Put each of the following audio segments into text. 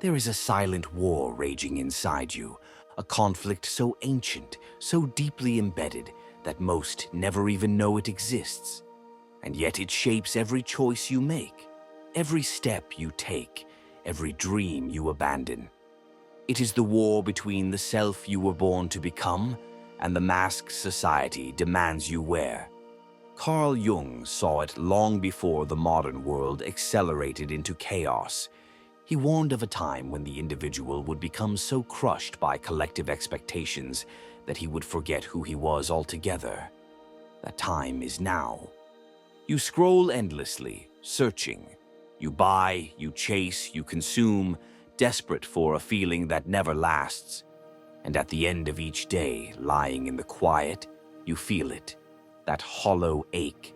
There is a silent war raging inside you, a conflict so ancient, so deeply embedded that most never even know it exists. And yet it shapes every choice you make, every step you take, every dream you abandon. It is the war between the self you were born to become and the mask society demands you wear. Carl Jung saw it long before the modern world accelerated into chaos. He warned of a time when the individual would become so crushed by collective expectations that he would forget who he was altogether. That time is now. You scroll endlessly, searching. You buy, you chase, you consume, desperate for a feeling that never lasts. And at the end of each day, lying in the quiet, you feel it. That hollow ache,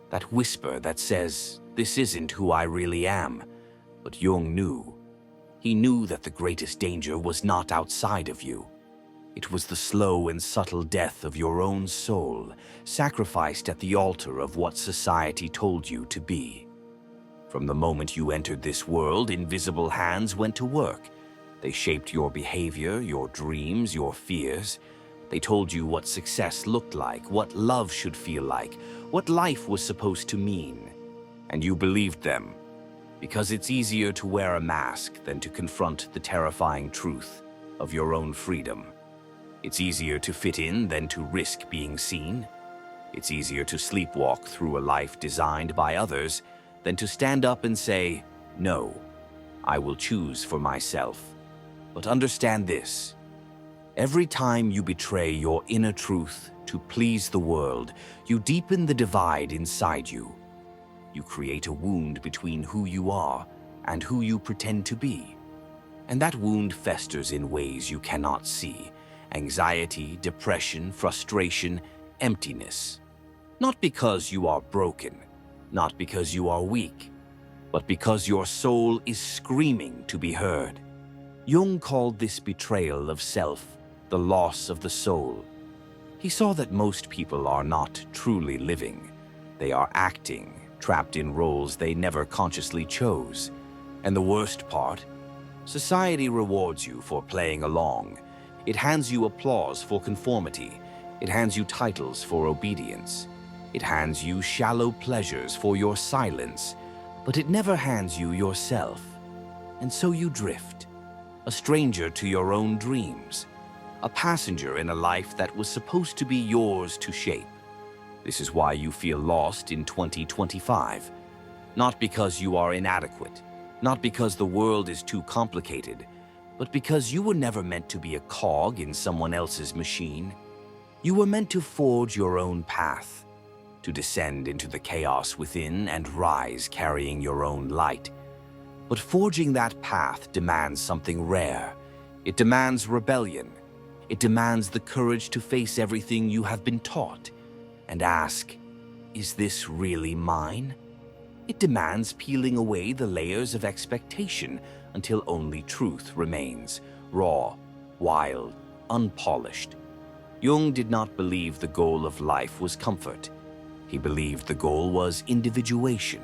that whisper that says, "This isn't who I really am." But Jung knew. He knew that the greatest danger was not outside of you. It was the slow and subtle death of your own soul, sacrificed at the altar of what society told you to be. From the moment you entered this world, invisible hands went to work. They shaped your behavior, your dreams, your fears. They told you what success looked like, what love should feel like, what life was supposed to mean. And you believed them, because it's easier to wear a mask than to confront the terrifying truth of your own freedom. It's easier to fit in than to risk being seen. It's easier to sleepwalk through a life designed by others than to stand up and say, "No, I will choose for myself." But understand this. Every time you betray your inner truth to please the world, you deepen the divide inside you. You create a wound between who you are and who you pretend to be. And that wound festers in ways you cannot see. Anxiety, depression, frustration, emptiness. Not because you are broken, not because you are weak, but because your soul is screaming to be heard. Jung called this betrayal of self the loss of the soul. He saw that most people are not truly living. They are acting, trapped in roles they never consciously chose. And the worst part? Society rewards you for playing along. It hands you applause for conformity. It hands you titles for obedience. It hands you shallow pleasures for your silence. But it never hands you yourself. And so you drift, a stranger to your own dreams, a passenger in a life that was supposed to be yours to shape. This is why you feel lost in 2025. Not because you are inadequate, not because the world is too complicated, but because you were never meant to be a cog in someone else's machine. You were meant to forge your own path, to descend into the chaos within and rise carrying your own light. But forging that path demands something rare. It demands rebellion. It demands the courage to face everything you have been taught and ask, "Is this really mine?" It demands peeling away the layers of expectation until only truth remains, raw, wild, unpolished. Jung did not believe the goal of life was comfort. He believed the goal was individuation,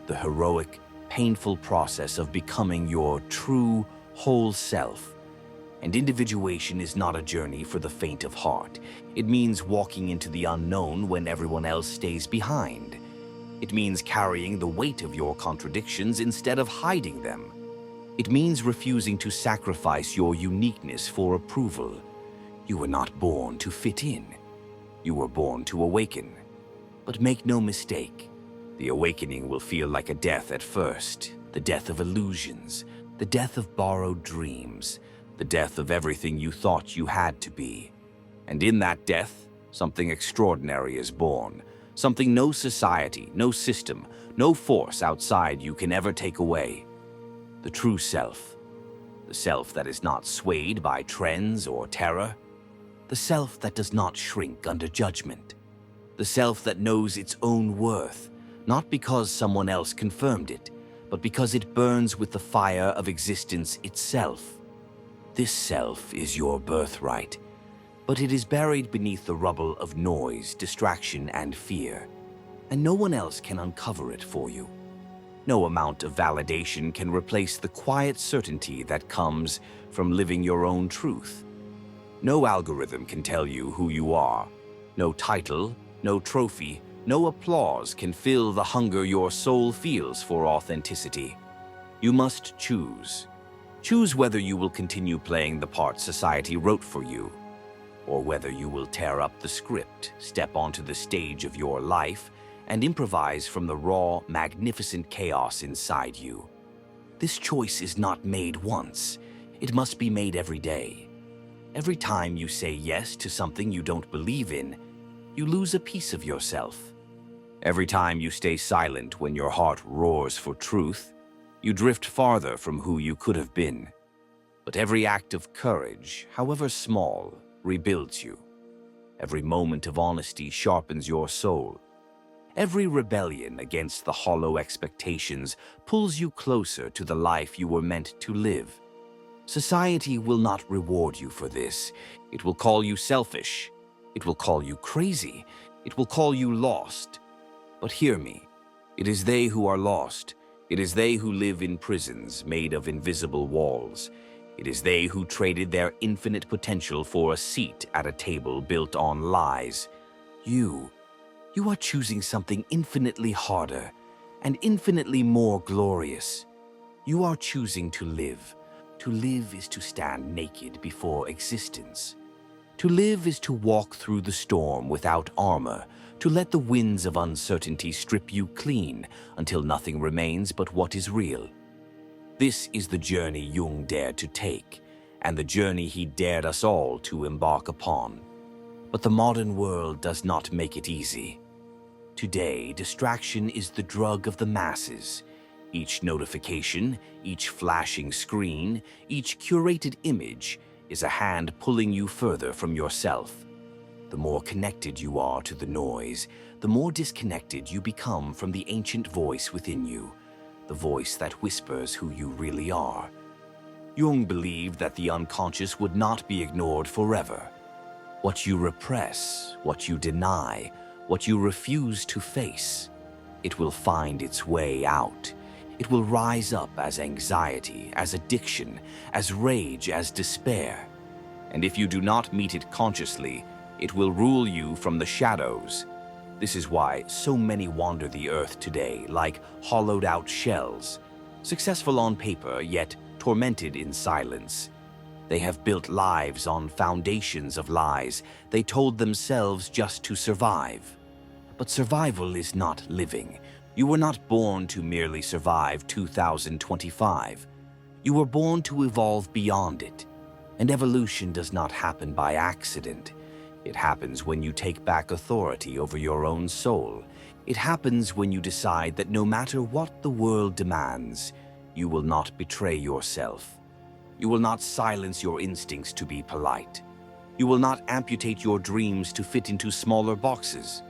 the heroic, painful process of becoming your true, whole self. And individuation is not a journey for the faint of heart. It means walking into the unknown when everyone else stays behind. It means carrying the weight of your contradictions instead of hiding them. It means refusing to sacrifice your uniqueness for approval. You were not born to fit in. You were born to awaken. But make no mistake, the awakening will feel like a death at first, the death of illusions, the death of borrowed dreams, the death of everything you thought you had to be. And in that death, something extraordinary is born, something no society, no system, no force outside you can ever take away. The true self, the self that is not swayed by trends or terror, the self that does not shrink under judgment, the self that knows its own worth, not because someone else confirmed it, but because it burns with the fire of existence itself. This self is your birthright, but it is buried beneath the rubble of noise, distraction, and fear, and no one else can uncover it for you. No amount of validation can replace the quiet certainty that comes from living your own truth. No algorithm can tell you who you are. No title, no trophy, no applause can fill the hunger your soul feels for authenticity. You must choose. Choose whether you will continue playing the part society wrote for you, or whether you will tear up the script, step onto the stage of your life, and improvise from the raw, magnificent chaos inside you. This choice is not made once. It must be made every day. Every time you say yes to something you don't believe in, you lose a piece of yourself. Every time you stay silent when your heart roars for truth, you drift farther from who you could have been. But every act of courage, however small, rebuilds you. Every moment of honesty sharpens your soul. Every rebellion against the hollow expectations pulls you closer to the life you were meant to live. Society will not reward you for this. It will call you selfish. It will call you crazy. It will call you lost. But hear me. It is they who are lost. It is they who live in prisons made of invisible walls. It is they who traded their infinite potential for a seat at a table built on lies. You are choosing something infinitely harder and infinitely more glorious. You are choosing to live. To live is to stand naked before existence. To live is to walk through the storm without armor, to let the winds of uncertainty strip you clean until nothing remains but what is real. This is the journey Jung dared to take, and the journey he dared us all to embark upon. But the modern world does not make it easy. Today, distraction is the drug of the masses. Each notification, each flashing screen, each curated image is a hand pulling you further from yourself. The more connected you are to the noise, the more disconnected you become from the ancient voice within you, the voice that whispers who you really are. Jung believed that the unconscious would not be ignored forever. What you repress, what you deny, what you refuse to face, it will find its way out. It will rise up as anxiety, as addiction, as rage, as despair. And if you do not meet it consciously, it will rule you from the shadows. This is why so many wander the earth today like hollowed-out shells, successful on paper, yet tormented in silence. They have built lives on foundations of lies they told themselves just to survive. But survival is not living. You were not born to merely survive 2025. You were born to evolve beyond it. And evolution does not happen by accident. It happens when you take back authority over your own soul. It happens when you decide that no matter what the world demands, you will not betray yourself. You will not silence your instincts to be polite. You will not amputate your dreams to fit into smaller boxes.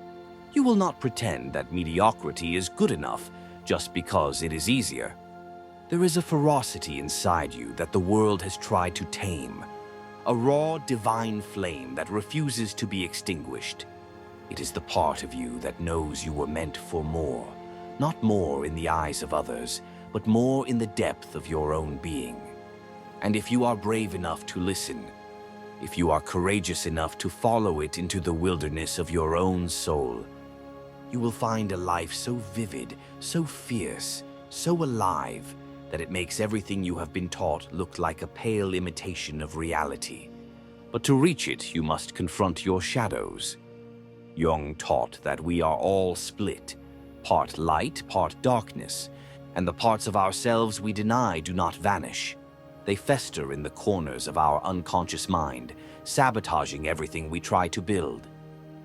You will not pretend that mediocrity is good enough just because it is easier. There is a ferocity inside you that the world has tried to tame, a raw, divine flame that refuses to be extinguished. It is the part of you that knows you were meant for more, not more in the eyes of others, but more in the depth of your own being. And if you are brave enough to listen, if you are courageous enough to follow it into the wilderness of your own soul, you will find a life so vivid, so fierce, so alive, that it makes everything you have been taught look like a pale imitation of reality. But to reach it, you must confront your shadows. Jung taught that we are all split, part light, part darkness, and the parts of ourselves we deny do not vanish. They fester in the corners of our unconscious mind, sabotaging everything we try to build.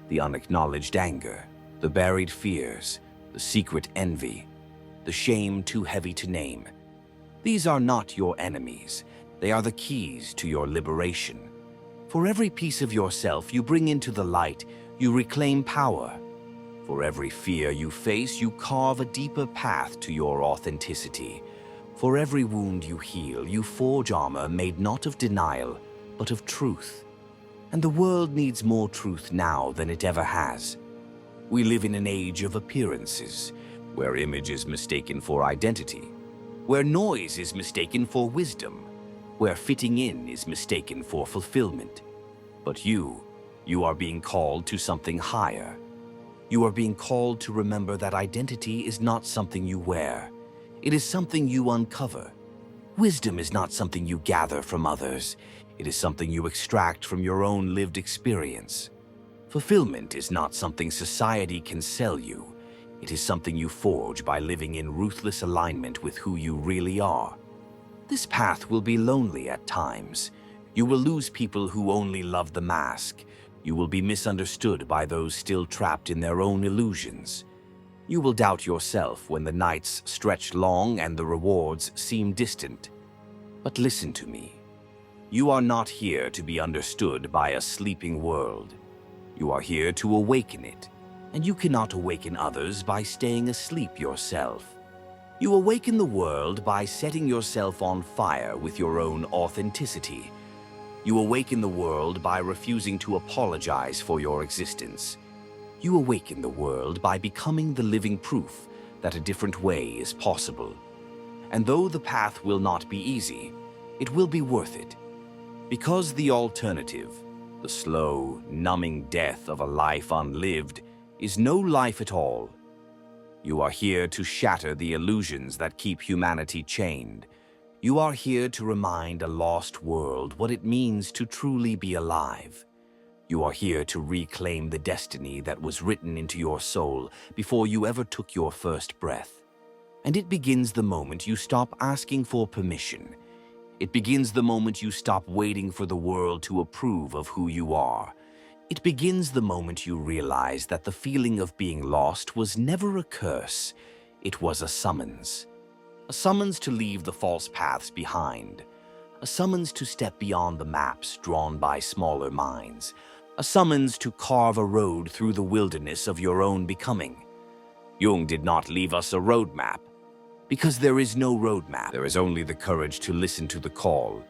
The unacknowledged anger, the buried fears, the secret envy, the shame too heavy to name. These are not your enemies. They are the keys to your liberation. For every piece of yourself you bring into the light, you reclaim power. For every fear you face, you carve a deeper path to your authenticity. For every wound you heal, you forge armor made not of denial, but of truth. And the world needs more truth now than it ever has. We live in an age of appearances. where image is mistaken for identity, where noise is mistaken for wisdom, where fitting in is mistaken for fulfillment. But you are being called to something higher. You are being called to remember that identity is not something you wear. It is something you uncover. Wisdom is not something you gather from others. It is something you extract from your own lived experience. Fulfillment is not something society can sell you. It is something you forge by living in ruthless alignment with who you really are. This path will be lonely at times. You will lose people who only love the mask. You will be misunderstood by those still trapped in their own illusions. You will doubt yourself when the nights stretch long and the rewards seem distant. But listen to me. You are not here to be understood by a sleeping world. You are here to awaken it, and you cannot awaken others by staying asleep yourself. You awaken the world by setting yourself on fire with your own authenticity. You awaken the world by refusing to apologize for your existence. You awaken the world by becoming the living proof that a different way is possible. And though the path will not be easy, it will be worth it. Because the alternative, the slow, numbing death of a life unlived, is no life at all. You are here to shatter the illusions that keep humanity chained. You are here to remind a lost world what it means to truly be alive. You are here to reclaim the destiny that was written into your soul before you ever took your first breath. And it begins the moment you stop asking for permission. It begins the moment you stop waiting for the world to approve of who you are. It begins the moment you realize that the feeling of being lost was never a curse. It was a summons. A summons to leave the false paths behind. A summons to step beyond the maps drawn by smaller minds. A summons to carve a road through the wilderness of your own becoming. Jung did not leave us a roadmap. Because there is no roadmap, there is only the courage to listen to the call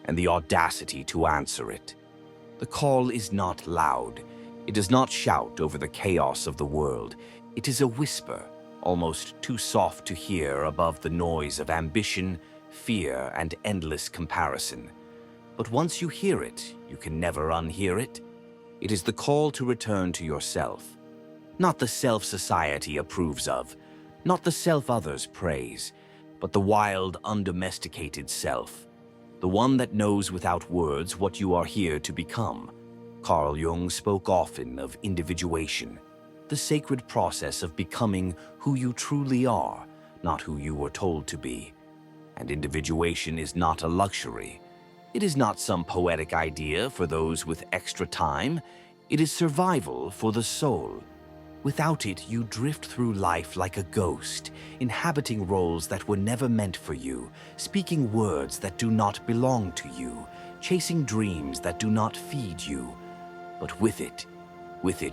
and the audacity to answer it. The call is not loud. It does not shout over the chaos of the world. It is a whisper, almost too soft to hear above the noise of ambition, fear, and endless comparison. But once you hear it, you can never unhear it. It is the call to return to yourself. Not the self society approves of, not the self others praise, but the wild, undomesticated self. The one that knows without words what you are here to become. Carl Jung spoke often of individuation, the sacred process of becoming who you truly are, not who you were told to be. And individuation is not a luxury. It is not some poetic idea for those with extra time. It is survival for the soul. Without it, you drift through life like a ghost, inhabiting roles that were never meant for you, speaking words that do not belong to you, chasing dreams that do not feed you. But with it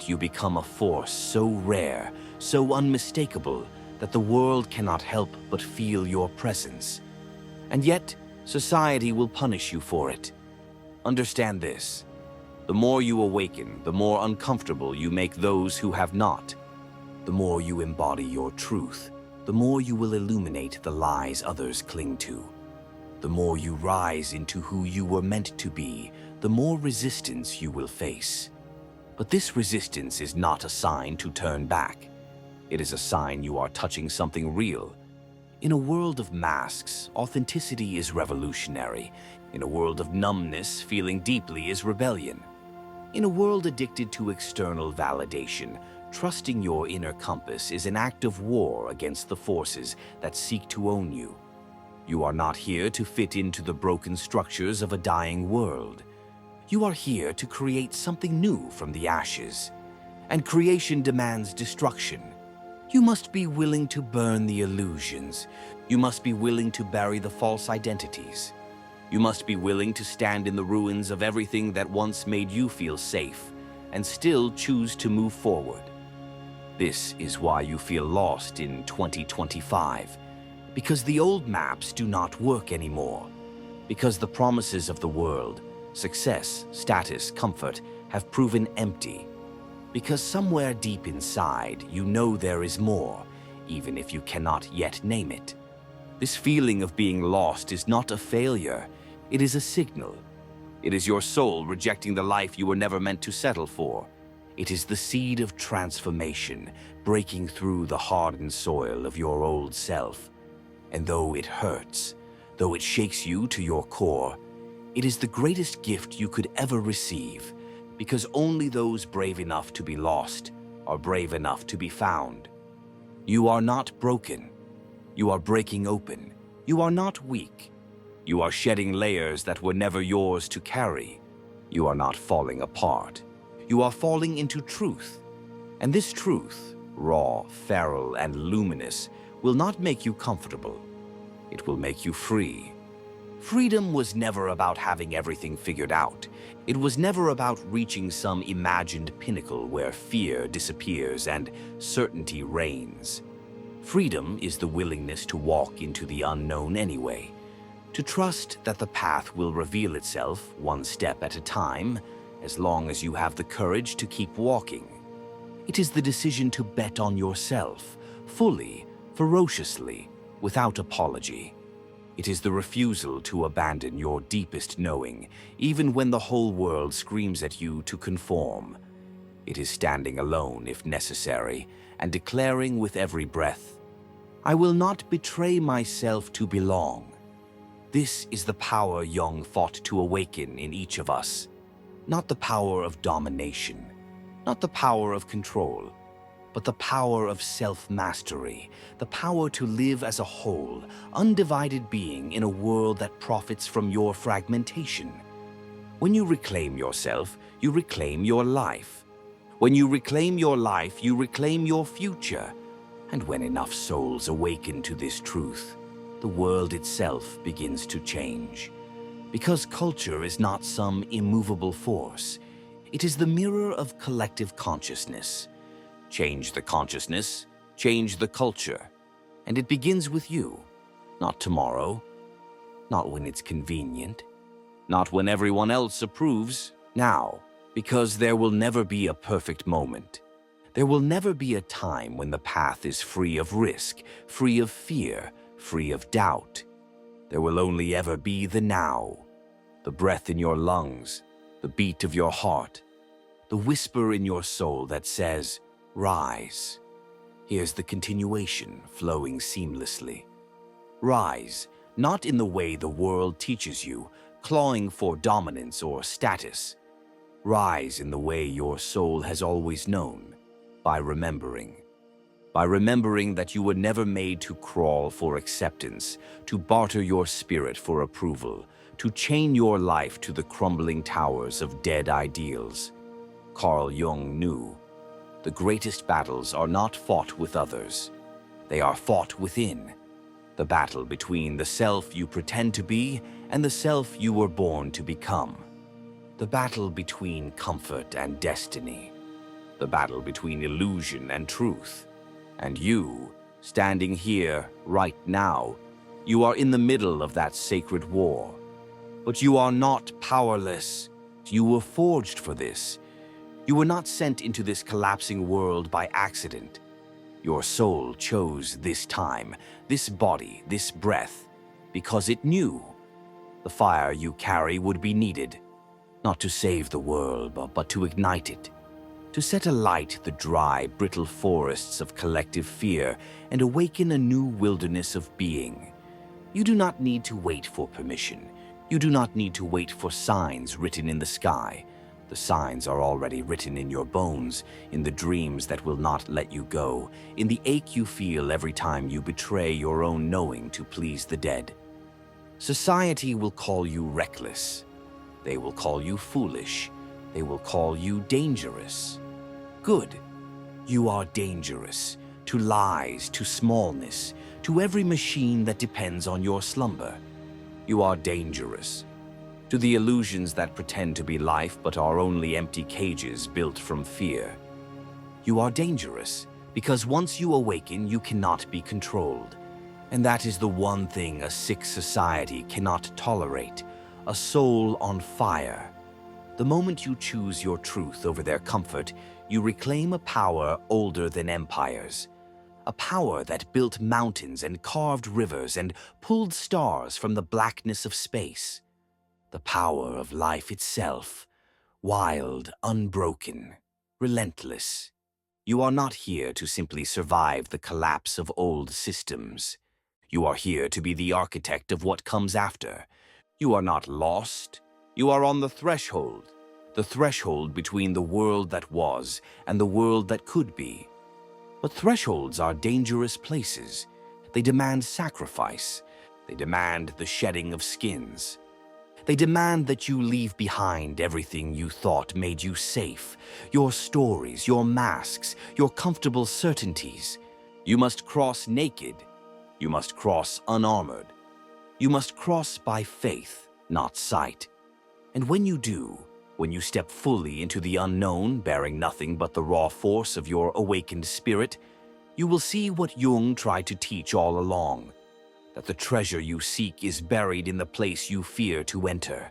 you become a force so rare, so unmistakable, that the world cannot help but feel your presence. And yet, society will punish you for it. Understand this. The more you awaken, the more uncomfortable you make those who have not. The more you embody your truth, the more you will illuminate the lies others cling to. The more you rise into who you were meant to be, the more resistance you will face. But this resistance is not a sign to turn back. It is a sign you are touching something real. In a world of masks, authenticity is revolutionary. In a world of numbness, feeling deeply is rebellion. In a world addicted to external validation, trusting your inner compass is an act of war against the forces that seek to own you. You are not here to fit into the broken structures of a dying world. You are here to create something new from the ashes. And creation demands destruction. You must be willing to burn the illusions. You must be willing to bury the false identities. You must be willing to stand in the ruins of everything that once made you feel safe and still choose to move forward. This is why you feel lost in 2025. Because the old maps do not work anymore. Because the promises of the world, success, status, comfort, have proven empty. Because somewhere deep inside, you know there is more, even if you cannot yet name it. This feeling of being lost is not a failure, it is a signal. It is your soul rejecting the life you were never meant to settle for. It is the seed of transformation breaking through the hardened soil of your old self. And though it hurts, though it shakes you to your core, it is the greatest gift you could ever receive, because only those brave enough to be lost are brave enough to be found. You are not broken. You are breaking open. You are not weak. You are shedding layers that were never yours to carry. You are not falling apart. You are falling into truth. And this truth, raw, feral, and luminous, will not make you comfortable. It will make you free. Freedom was never about having everything figured out. It was never about reaching some imagined pinnacle where fear disappears and certainty reigns. Freedom is the willingness to walk into the unknown anyway, to trust that the path will reveal itself one step at a time, as long as you have the courage to keep walking. It is the decision to bet on yourself, fully, ferociously, without apology. It is the refusal to abandon your deepest knowing, even when the whole world screams at you to conform. It is standing alone if necessary, and declaring with every breath, "I will not betray myself to belong." This is the power Jung fought to awaken in each of us. Not the power of domination, not the power of control, but the power of self-mastery, the power to live as a whole, undivided being in a world that profits from your fragmentation. When you reclaim yourself, you reclaim your life. When you reclaim your life, you reclaim your future. And when enough souls awaken to this truth, the world itself begins to change. Because culture is not some immovable force. It is the mirror of collective consciousness. Change the consciousness, change the culture. And it begins with you. Not tomorrow, not when it's convenient, not when everyone else approves, now. Because there will never be a perfect moment. There will never be a time when the path is free of risk, free of fear, free of doubt. There will only ever be the now, the breath in your lungs, the beat of your heart, the whisper in your soul that says, "Rise." Here's the continuation flowing seamlessly. Rise, not in the way the world teaches you, clawing for dominance or status. Rise in the way your soul has always known, by remembering. By remembering that you were never made to crawl for acceptance, to barter your spirit for approval, to chain your life to the crumbling towers of dead ideals. Carl Jung knew, the greatest battles are not fought with others. They are fought within. The battle between the self you pretend to be and the self you were born to become. The battle between comfort and destiny. The battle between illusion and truth. And you, standing here right now, you are in the middle of that sacred war. But you are not powerless. You were forged for this. You were not sent into this collapsing world by accident. Your soul chose this time, this body, this breath, because it knew the fire you carry would be needed, not to save the world, but to ignite it, to set alight the dry, brittle forests of collective fear and awaken a new wilderness of being. You do not need to wait for permission. You do not need to wait for signs written in the sky. The signs are already written in your bones, in the dreams that will not let you go, in the ache you feel every time you betray your own knowing to please the dead. Society will call you reckless. They will call you foolish. They will call you dangerous. Good. You are dangerous to lies, to smallness, to every machine that depends on your slumber. You are dangerous to the illusions that pretend to be life but are only empty cages built from fear. You are dangerous because once you awaken, you cannot be controlled. And that is the one thing a sick society cannot tolerate, a soul on fire. The moment you choose your truth over their comfort, you reclaim a power older than empires, a power that built mountains and carved rivers and pulled stars from the blackness of space. The power of life itself, wild, unbroken, relentless. You are not here to simply survive the collapse of old systems. You are here to be the architect of what comes after. You are not lost. You are on the threshold between the world that was and the world that could be. But thresholds are dangerous places. They demand sacrifice. They demand the shedding of skins. They demand that you leave behind everything you thought made you safe, your stories, your masks, your comfortable certainties. You must cross naked. You must cross unarmored. You must cross by faith, not sight. And when you do, when you step fully into the unknown, bearing nothing but the raw force of your awakened spirit, you will see what Jung tried to teach all along. That the treasure you seek is buried in the place you fear to enter,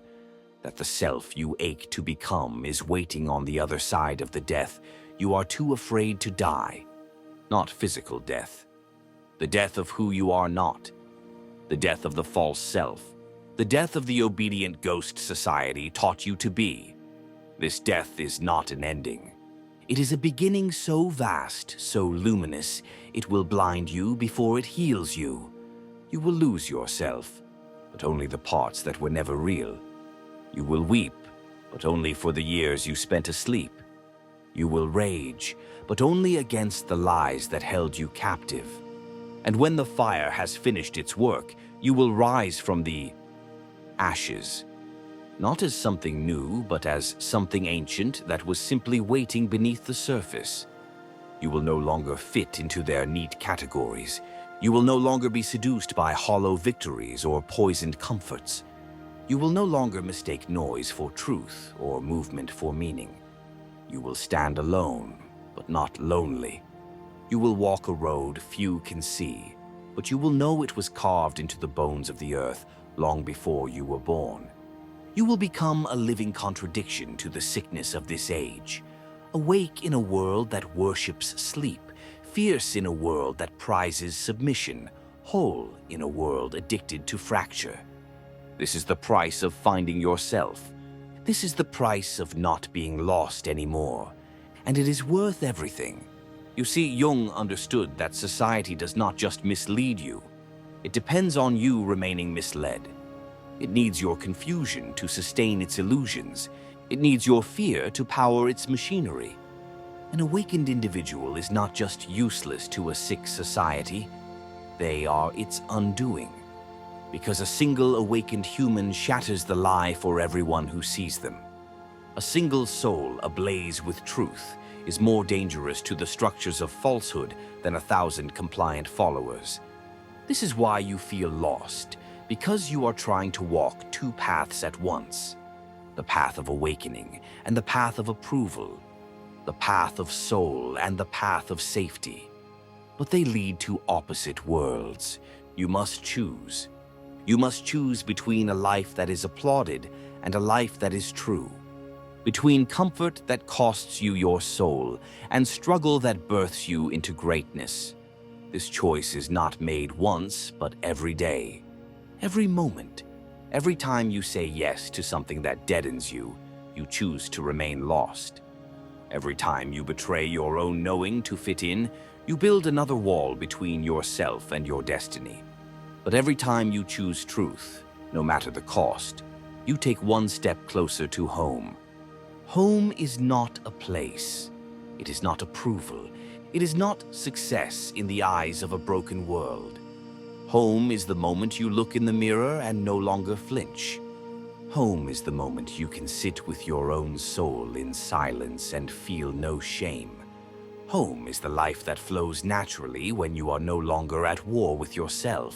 that the self you ache to become is waiting on the other side of the death you are too afraid to die. Not physical death, the death of who you are not, the death of the false self, the death of the obedient ghost society taught you to be. This death is not an ending. It is a beginning so vast, so luminous, it will blind you before it heals you. You will lose yourself, but only the parts that were never real. You will weep, but only for the years you spent asleep. You will rage, but only against the lies that held you captive. And when the fire has finished its work, you will rise from the ashes, not as something new, but as something ancient that was simply waiting beneath the surface. You will no longer fit into their neat categories. You will no longer be seduced by hollow victories or poisoned comforts. You will no longer mistake noise for truth or movement for meaning. You will stand alone, but not lonely. You will walk a road few can see, but you will know it was carved into the bones of the earth long before you were born. You will become a living contradiction to the sickness of this age, awake in a world that worships sleep, fierce in a world that prizes submission, whole in a world addicted to fracture. This is the price of finding yourself. This is the price of not being lost anymore. And it is worth everything. You see, Jung understood that society does not just mislead you. It depends on you remaining misled. It needs your confusion to sustain its illusions. It needs your fear to power its machinery. An awakened individual is not just useless to a sick society, they are its undoing. Because a single awakened human shatters the lie for everyone who sees them. A single soul ablaze with truth is more dangerous to the structures of falsehood than 1,000 compliant followers. This is why you feel lost, because you are trying to walk two paths at once. The path of awakening and the path of approval. The path of soul and the path of safety. But they lead to opposite worlds. You must choose. You must choose between a life that is applauded and a life that is true. Between comfort that costs you your soul and struggle that births you into greatness. This choice is not made once, but every day. Every moment. Every time you say yes to something that deadens you, you choose to remain lost. Every time you betray your own knowing to fit in, you build another wall between yourself and your destiny. But every time you choose truth, no matter the cost, you take one step closer to home. Home is not a place. It is not approval. It is not success in the eyes of a broken world. Home is the moment you look in the mirror and no longer flinch. Home is the moment you can sit with your own soul in silence and feel no shame. Home is the life that flows naturally when you are no longer at war with yourself.